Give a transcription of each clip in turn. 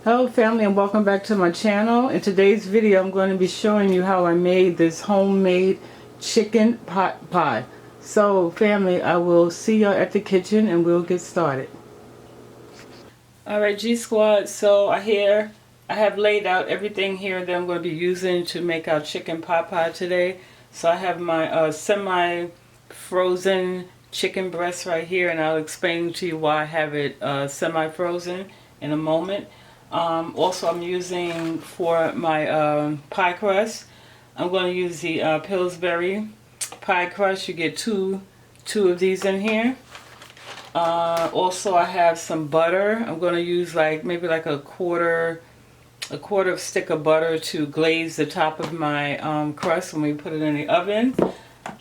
Hello family, and welcome back to my channel. In today's video I'm going to be showing you how I made this homemade chicken pot pie. So family, I will see y'all at the kitchen and we'll get started. Alright G Squad, so I have laid out everything here that I'm going to be using to make our chicken pot pie today. So I have my semi-frozen chicken breast right here, and I'll explain to you why I have it semi-frozen in a moment. Also, I'm using for my pie crust, I'm going to use the Pillsbury pie crust. You get two of these in here. Also, I have some butter. I'm going to use maybe a quarter of stick of butter to glaze the top of my crust when we put it in the oven.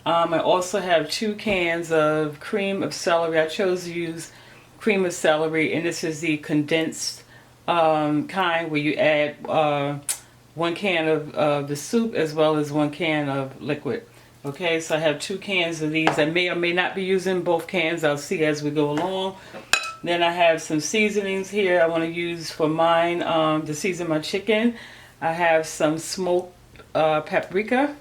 I also have 2 cans of cream of celery. I chose to use cream of celery, and this is the condensed kind where you add 1 can of the soup as well as 1 can of liquid. Okay, so I have 2 cans of these. I may or may not be using both cans. I'll see as we go along. Then I have some seasonings here I want to use for mine to season my chicken. I have some smoked paprika.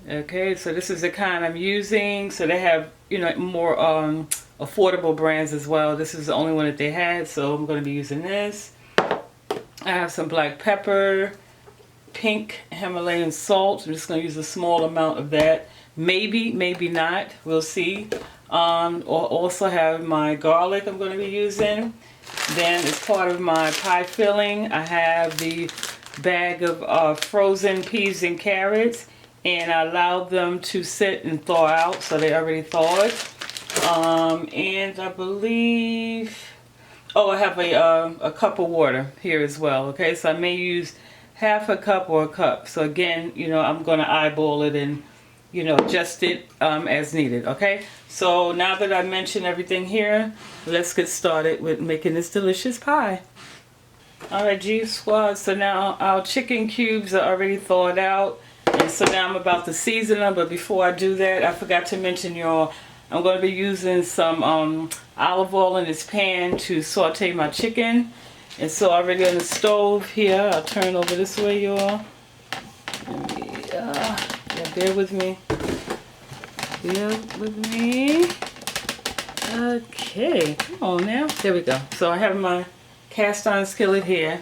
Okay, so this is the kind I'm using. So they have, more affordable brands as well. This is the only one that they had, so I'm going to be using this. I have some black pepper, pink Himalayan salt. I'm just going to use a small amount of that. Maybe not. We'll see. Also have my garlic I'm going to be using. Then as part of my pie filling, I have the bag of frozen peas and carrots. And I allowed them to sit and thaw out, so they already thawed. And I believe, I have a cup of water here as well. Okay, so I may use half a cup or a cup. So again, I'm going to eyeball it and, adjust it as needed. Okay, so now that I mentioned everything here, let's get started with making this delicious pie. Alright G Squad, so now our chicken cubes are already thawed out. And so now I'm about to season them, but before I do that, I forgot to mention y'all, I'm going to be using some olive oil in this pan to saute my chicken. And so already on the stove here, I'll turn over this way, y'all. Yeah, bear with me. Bear with me. Okay, come on now. There we go. So I have my cast iron skillet here.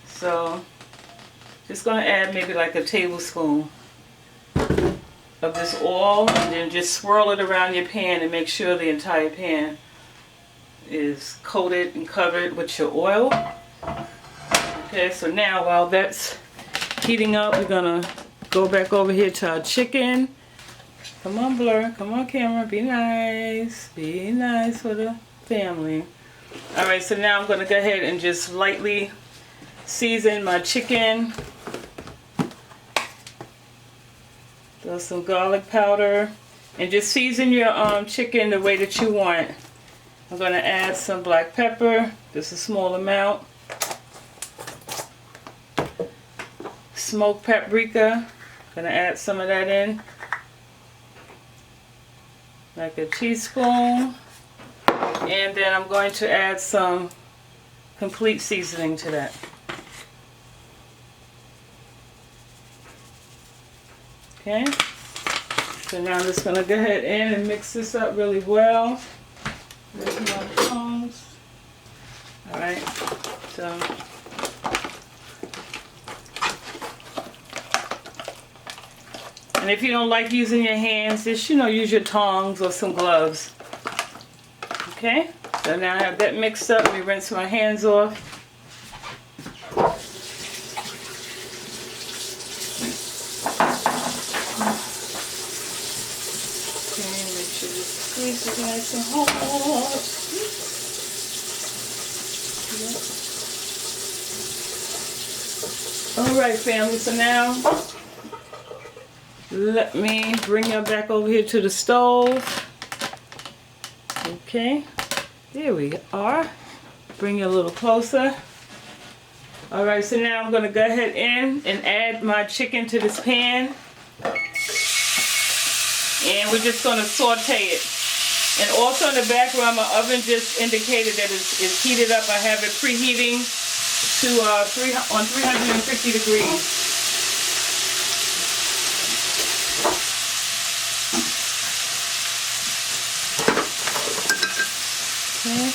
So just going to add maybe a tablespoon of this oil, and then just swirl it around your pan and make sure the entire pan is coated and covered with your oil. Okay, so now while that's heating up, we're going to go back over here to our chicken. Come on, Blur. Come on, camera. Be nice. Be nice for the family. Alright, so now I'm going to go ahead and just lightly season my chicken. Throw some garlic powder, and just season your chicken the way that you want. I'm going to add some black pepper, just a small amount. Smoked paprika, going to add some of that in, like a teaspoon. And then I'm going to add some complete seasoning to that. Okay, so now I'm just going to go ahead and mix this up really well. There's my tongs. Alright, so and if you don't like using your hands, just use your tongs or some gloves. Okay, so now I have that mixed up. Let me rinse my hands off. Squeeze it nice and hot. Alright family, so now let me bring you back over here to the stove. Okay, there we are. Bring you a little closer. Alright, so now I'm going to go ahead and add my chicken to this pan. And we're just going to saute it. And also in the background, my oven just indicated that it's heated up. I have it preheating to 350 degrees. Okay.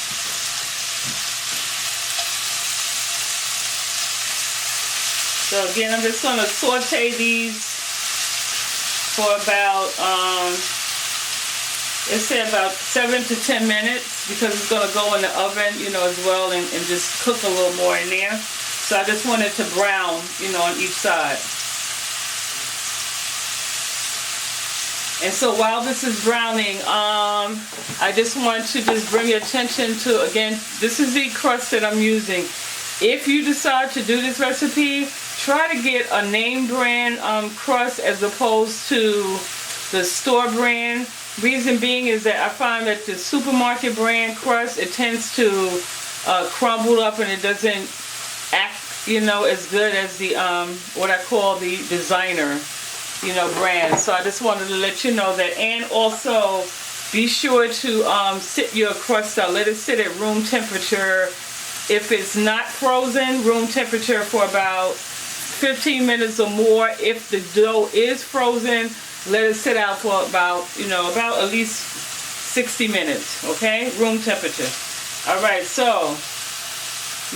So again, I'm just going to saute these for about, let's say about 7 to 10 minutes, because it's going to go in the oven, you know, as well, and just cook a little more in there. So I just want it to brown, you know, on each side. And so while this is browning, I just want to just bring your attention to, again, this is the crust that I'm using. If you decide to do this recipe, try to get a name brand crust as opposed to the store brand. Reason being is that I find that the supermarket brand crust, it tends to crumble up and it doesn't act, you know, as good as the what I call the designer, you know, brand. So I just wanted to let you know that. And also be sure to sit your crust out. Let it sit at room temperature. If it's not frozen, room temperature for about 15 minutes or more. If the dough is frozen, let it sit out for about, you know, about at least 60 minutes, okay? Room temperature. All right, so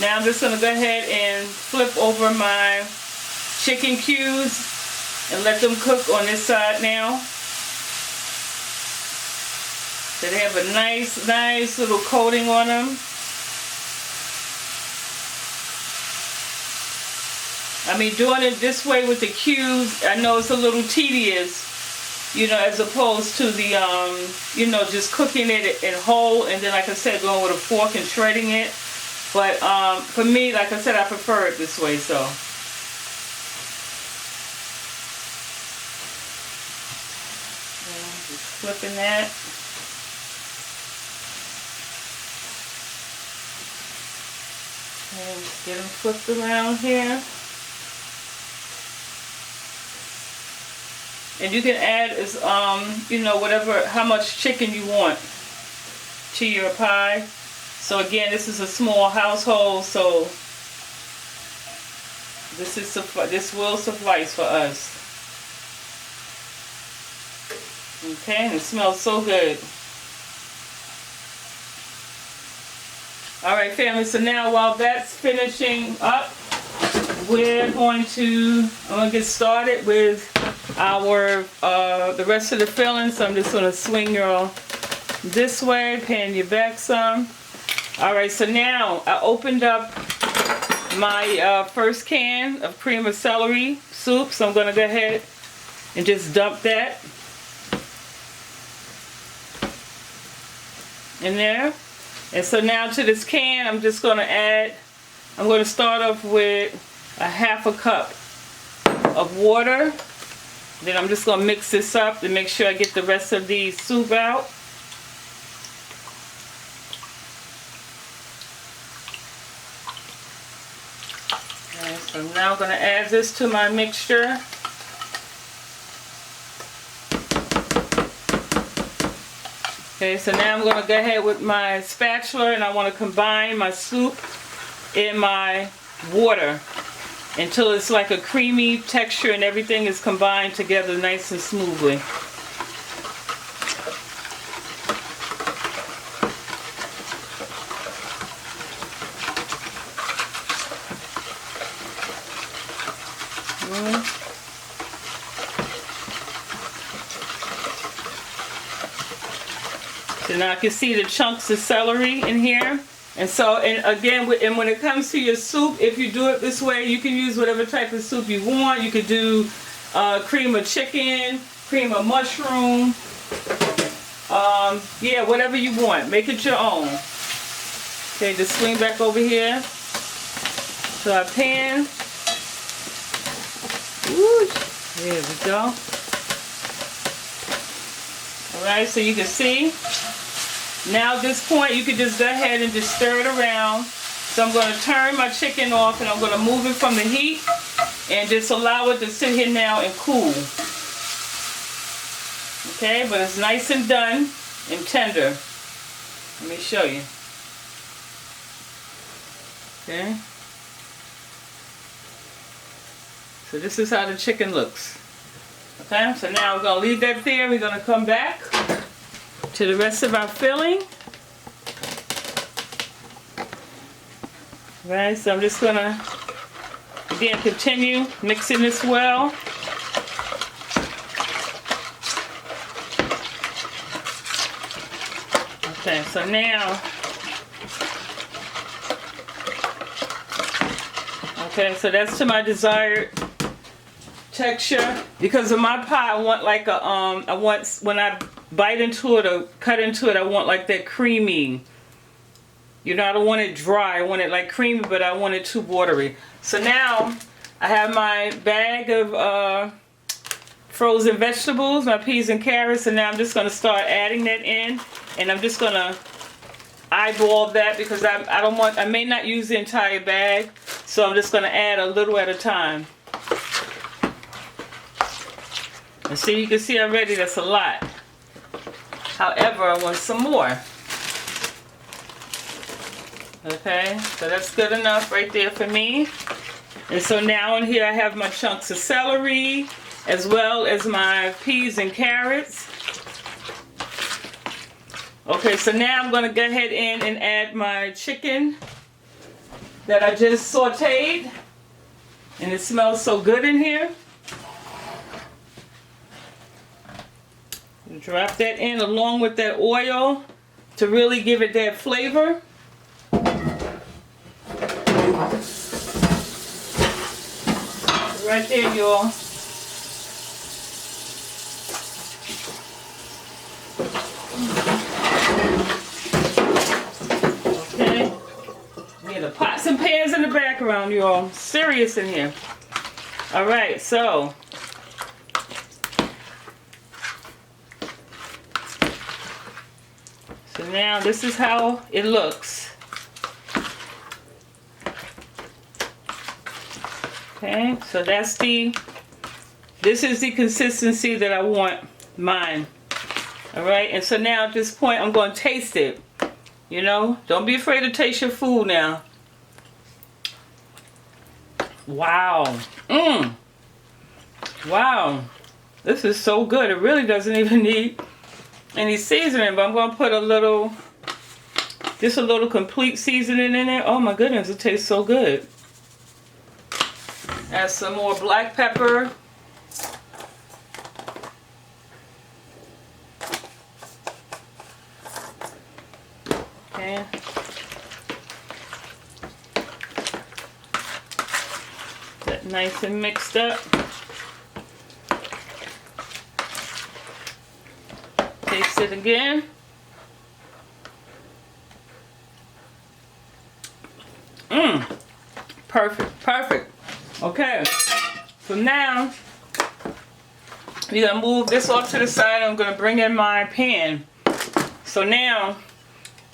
now I'm just gonna go ahead and flip over my chicken cubes and let them cook on this side now. So they have a nice little coating on them. I mean, doing it this way with the cubes, I know it's a little tedious, you know, as opposed to the, you know, just cooking it in whole and then, like I said, going with a fork and shredding it. But for me, like I said, I prefer it this way, so. Just flipping that. And just get them flipped around here. And you can add as you know, whatever, how much chicken you want to your pie. So again, this is a small household, so this will suffice for us. Okay, and it smells so good. All right, family. So now while that's finishing up, I'm going to get started with our the rest of the filling. So I'm just going to swing y'all this way, pan you back some. All right, so now I opened up my first can of cream of celery soup. So I'm going to go ahead and just dump that in there. And so now to this can, I'm just going to add, I'm going to start off with a half a cup of water. Then I'm just going to mix this up to make sure I get the rest of the soup out. Okay, so now I'm going to add this to my mixture. Okay, so now I'm going to go ahead with my spatula and I want to combine my soup and my water until it's like a creamy texture and everything is combined together nice and smoothly. So now I can see the chunks of celery in here. And so, and again, and when it comes to your soup, if you do it this way, you can use whatever type of soup you want. You could do cream of chicken, cream of mushroom, yeah, whatever you want. Make it your own. Okay, just swing back over here to our pan. Woo, there we go. All right, so you can see. Now at this point, you can just go ahead and just stir it around. So I'm going to turn my chicken off and I'm going to move it from the heat and just allow it to sit here now and cool. Okay, but it's nice and done and tender. Let me show you. Okay. So this is how the chicken looks. Okay, so now we're going to leave that there. We're going to come back to the rest of our filling. Right, so I'm just going to, again, continue mixing this well. Okay, so now, okay, so that's to my desired texture. Because of my pie, I want like a, I want, when I bite into it or cut into it, I want like that creamy. You know, I don't want it dry. I want it like creamy, but I want it too watery. So now I have my bag of frozen vegetables, my peas and carrots, and now I'm just going to start adding that in, and I'm just going to eyeball that because I may not use the entire bag, so I'm just going to add a little at a time. And see, you can see already that's a lot. However, I want some more. Okay, so that's good enough right there for me. And so now in here I have my chunks of celery as well as my peas and carrots. Okay, so now I'm going to go ahead in and add my chicken that I just sauteed. And it smells so good in here. Drop that in along with that oil to really give it that flavor. Right there, y'all. Okay. We have the pots and pans in the background, y'all. Serious in here. All right, so. So now this is how it looks. Okay, so this is the consistency that I want mine. All right, and so now at this point I'm going to taste it. You know, don't be afraid to taste your food now. Wow. Wow. This is so good. It really doesn't even need any seasoning, but I'm going to put just a little complete seasoning in it. Oh my goodness, it tastes so good. Add some more black pepper. Okay. That nice and mixed up. Taste it again. Perfect, perfect. Okay, so now we're gonna move this off to the side. I'm gonna bring in my pan. So now,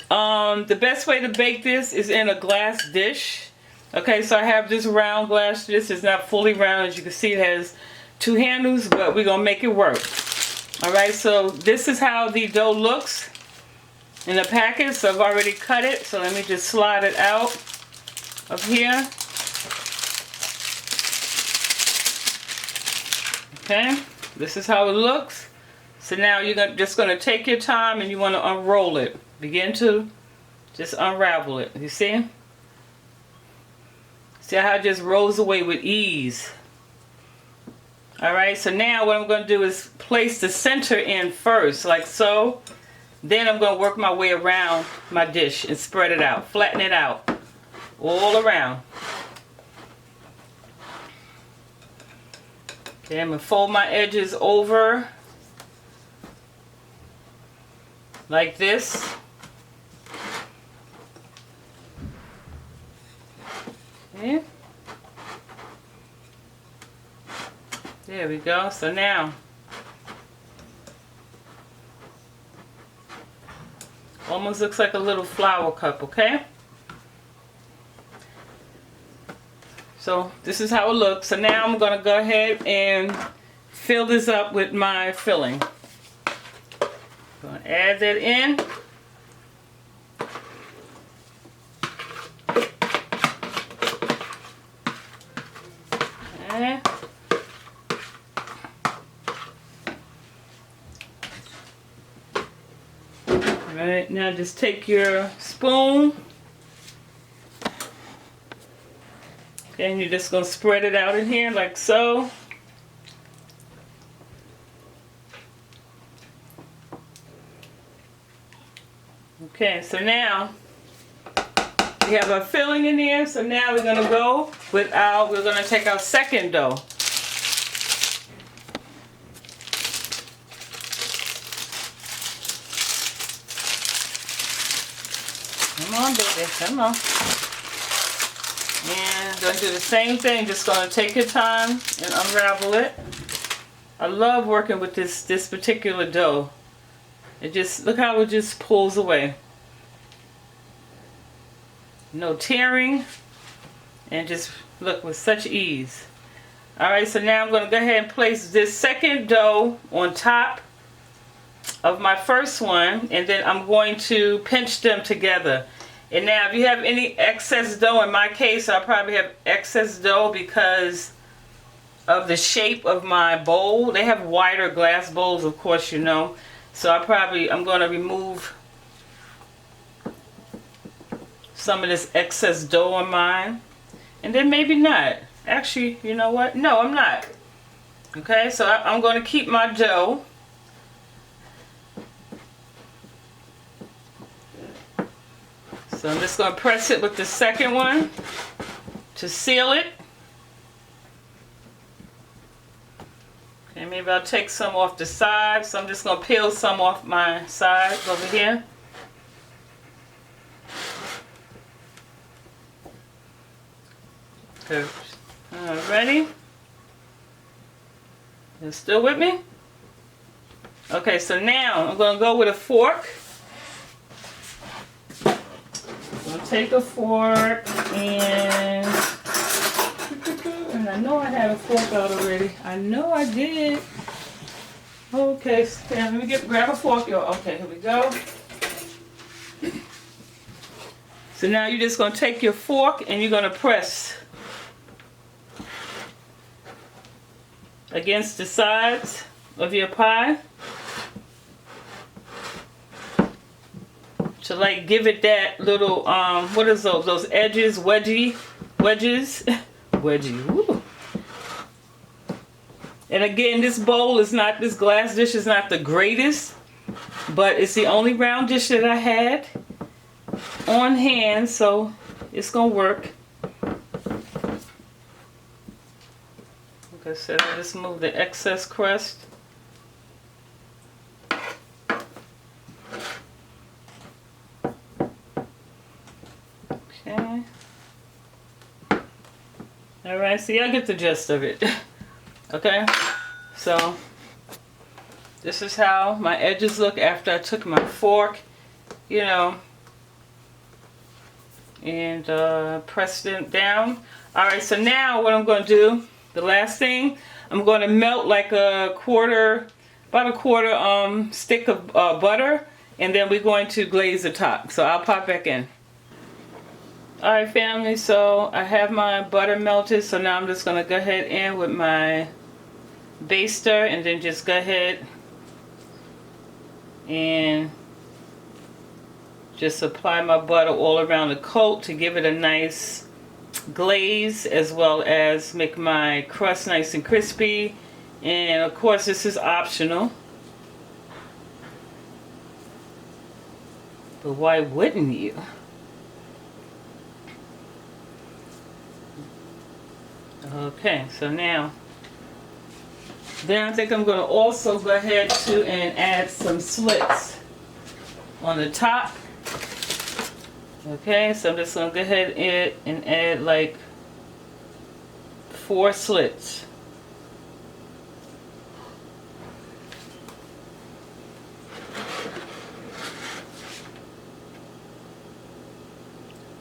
the best way to bake this is in a glass dish. Okay, so I have this round glass dish. It's not fully round, as you can see. It has two handles, but we're gonna make it work. All right, so this is how the dough looks in the package. So I've already cut it. So let me just slide it out of here. Okay, this is how it looks. So now you're just going to take your time and you want to unroll it. Begin to just unravel it. You see? See how it just rolls away with ease. Alright, so now what I'm going to do is place the center in first, like so. Then I'm going to work my way around my dish and spread it out, flatten it out all around. Okay, I'm going to fold my edges over like this. Okay. There we go. So now, almost looks like a little flower cup, okay? So this is how it looks. So now I'm going to go ahead and fill this up with my filling. I'm going to Add that in. Okay. Alright, now just take your spoon. Okay, and you're just going to spread it out in here like so. Okay, so now we have our filling in here. So now we're going to go with we're going to take our second dough. Come on, baby, come on. And going to do the same thing, just going to take your time and unravel it. I love working with this particular dough. It just, look how it just pulls away. No tearing, and just look with such ease. Alright, so now I'm going to go ahead and place this second dough on top of my first one, and then I'm going to pinch them together. And now if you have any excess dough, in my case I probably have excess dough because of the shape of my bowl. They have wider glass bowls, of course, you know. So I'm going to remove some of this excess dough on mine. And then maybe not. Actually, you know what? No, I'm not. Okay, so I'm going to keep my dough. So I'm just going to press it with the second one to seal it. Okay, maybe I'll take some off the side. So I'm just going to peel some off my side over here. Okay. Ready? You still with me? Okay, so now I'm going to go with a fork. I'm going to take a fork and I know I had a fork out already. I know I did. Okay, so let me grab a fork. Okay, here we go. So now you're just going to take your fork and you're going to press against the sides of your pie to like give it that little what is those edges, wedges. Wedgie. Woo. And again, this glass dish is not the greatest, but it's the only round dish that I had on hand, so it's gonna work. Like I said, I just move the excess crust. Okay. Alright, so y'all get the gist of it. Okay, so this is how my edges look after I took my fork, you know, and pressed them down. Alright, so now what I'm going to do, the last thing, I'm going to melt like about a quarter stick of butter, and then we're going to glaze the top. So I'll pop back in. Alright family, so I have my butter melted, so now I'm just going to go ahead in with my baster and then just go ahead and just apply my butter all around the coat to give it a nice glaze, as well as make my crust nice and crispy. And of course this is optional, but why wouldn't you? Okay, so now then I think I'm going to also go ahead and add some slits on the top. Okay, so I'm just going to go ahead and add like 4 slits.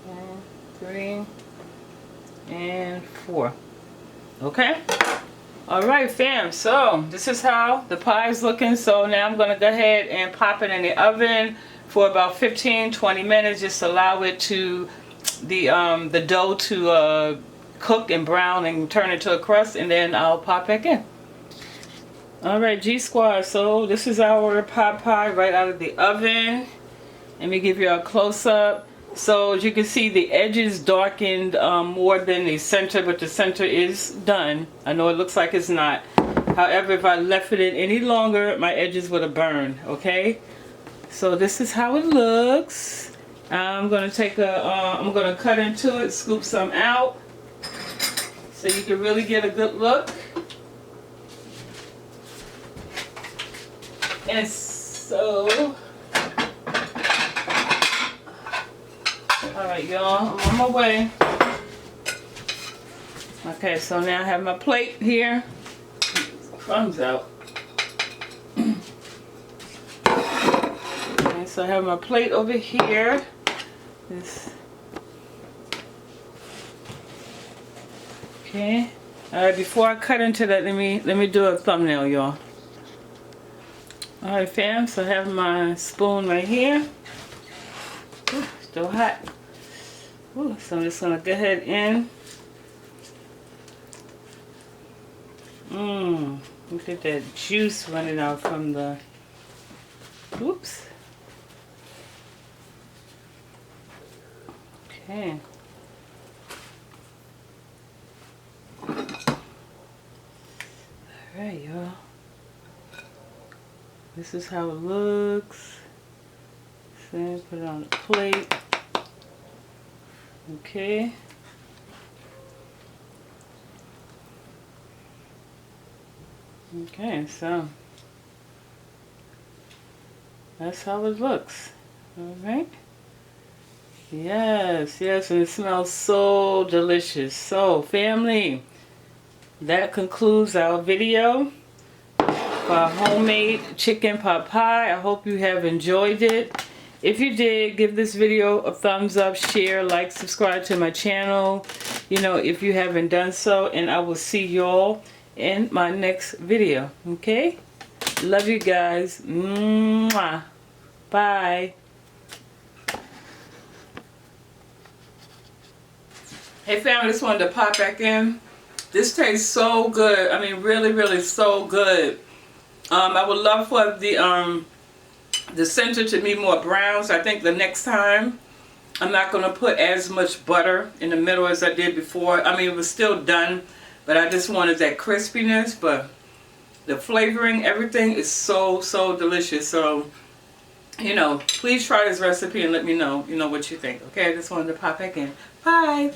And 3 and 4. Okay. Alright fam, so this is how the pie is looking. So now I'm going to go ahead and pop it in the oven for about 15-20 minutes. Just allow it to, the dough to cook and brown and turn into a crust, and then I'll pop back in. Alright G Squad, so this is our pot pie right out of the oven. Let me give you a close-up. So as you can see, the edges darkened more than the center, but the center is done. I know it looks like it's not. However, if I left it in any longer, my edges would have burned, okay? So this is how it looks. I'm going to take I'm going to cut into it, scoop some out, so you can really get a good look. And so... Alright y'all, I'm on my way. Okay, so now I have my plate here. Crumbs out. Okay, so I have my plate over here. Okay. Alright, before I cut into that, let me do a thumbnail, y'all. Alright fam, so I have my spoon right here. Ooh, still hot. Ooh, so I'm just gonna go ahead and look at that juice running out from the, oops. Okay. Alright y'all. This is how it looks. So put it on the plate. Okay. Okay, so that's how it looks. Alright. Yes, yes, and it smells so delicious. So, family, that concludes our video for our homemade chicken pot pie. I hope you have enjoyed it. If you did, give this video a thumbs up, share, like, subscribe to my channel, you know, if you haven't done so, and I will see y'all in my next video, okay? Love you guys. Mwah. Bye. Hey family, just wanted to pop back in. This tastes so good. I mean, really, really so good. I would love for the center to be more brown, so I think the next time I'm not going to put as much butter in the middle as I did before. I mean, it was still done, but I just wanted that crispiness. But the flavoring, everything is so, so delicious. So, you know, please try this recipe and let me know, you know, what you think. Okay, I just wanted to pop back in. Bye.